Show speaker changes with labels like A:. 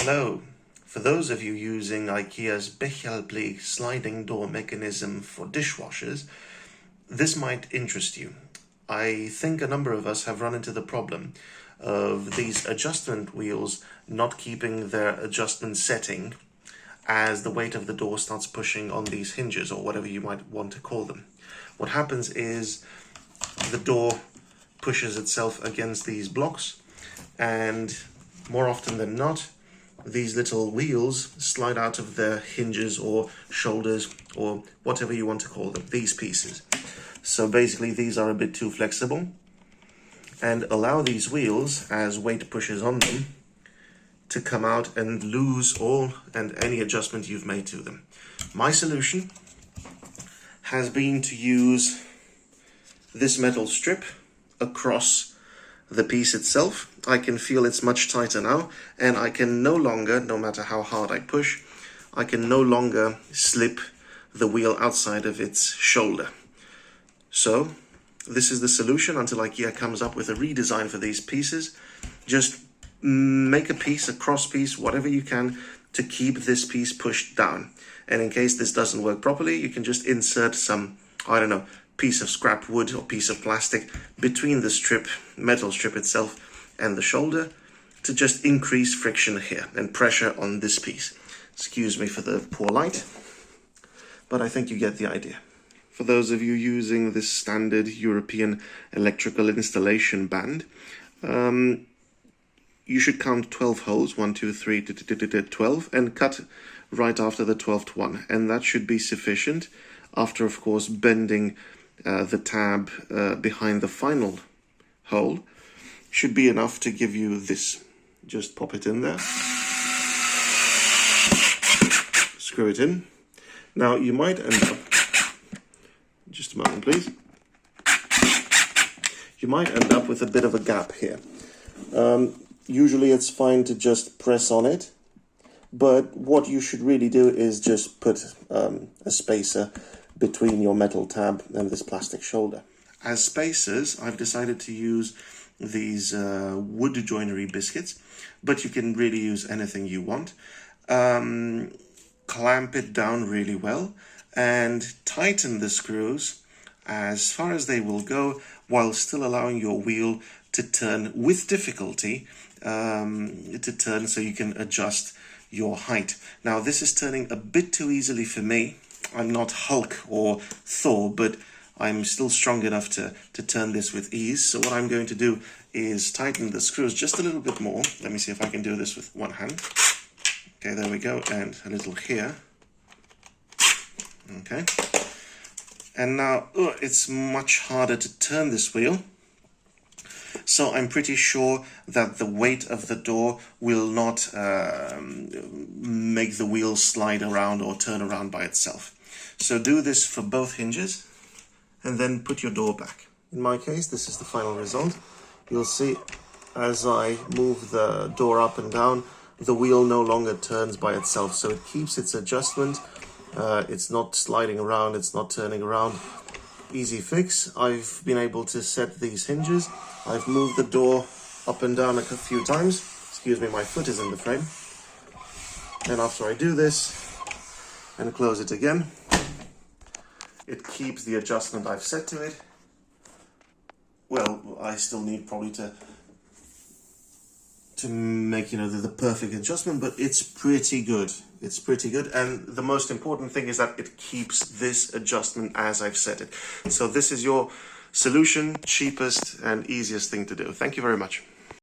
A: Hello. For those of you using IKEA's Behjälplig sliding door mechanism for dishwashers, this might interest you. I think a number of us have run into the problem of these adjustment wheels not keeping their adjustment setting as the weight of the door starts pushing on these hinges, or whatever you might want to call them. What happens is the door pushes itself against these blocks, and more often than not, these little wheels slide out of their hinges or shoulders or whatever you want to call them, these pieces. So basically these are a bit too flexible and allow these wheels, as weight pushes on them, to come out and lose all and any adjustment you've made to them. My solution has been to use this metal strip across the piece itself. I can feel it's much tighter now, and I can no longer, no matter how hard I push, I can no longer slip the wheel outside of its shoulder. So this is the solution until IKEA comes up with a redesign for these pieces. Just make a piece, a cross piece, whatever you can, to keep this piece pushed down. And in case this doesn't work properly, you can just insert some, I don't know, piece of scrap wood or piece of plastic between the strip, metal strip itself, and the shoulder to just increase friction here and pressure on this piece. Excuse me for the poor light, but I think you get the idea. For those of you using this standard European electrical installation band, you should count 12 holes, 1, 2, 3, 12, and cut right after the 12th one, and that should be sufficient after, of course, bending the tab behind the final hole. Should be enough to give you this. Just pop it in there. Screw it in. Now you might end up, just a moment please. You might end up with a bit of a gap here. Usually it's fine to just press on it, but what you should really do is just put a spacer between your metal tab and this plastic shoulder. As spacers, I've decided to use these wood joinery biscuits, but you can really use anything you want. Clamp it down really well and tighten the screws as far as they will go, while still allowing your wheel to turn with difficulty, to turn so you can adjust your height. Now this is turning a bit too easily for me. I'm not Hulk or Thor, but I'm still strong enough to turn this with ease. So what I'm going to do is tighten the screws just a little bit more. Let me see if I can do this with one hand. Okay, there we go, and a little here. Okay. And now it's much harder to turn this wheel. So I'm pretty sure that the weight of the door will not make the wheel slide around or turn around by itself. So do this for both hinges and then put your door back. In my case, this is the final result. You'll see as I move the door up and down, the wheel no longer turns by itself. So it keeps its adjustment. It's not sliding around, it's not turning around. Easy fix. I've been able to set these hinges. I've moved the door up and down a few times. Excuse me, my foot is in the frame. And after I do this and close it again, it keeps the adjustment I've set to it. Well, I still need probably to make, the perfect adjustment, but it's pretty good. It's pretty good, and the most important thing is that it keeps this adjustment as I've set it. So this is your solution, cheapest and easiest thing to do. Thank you very much.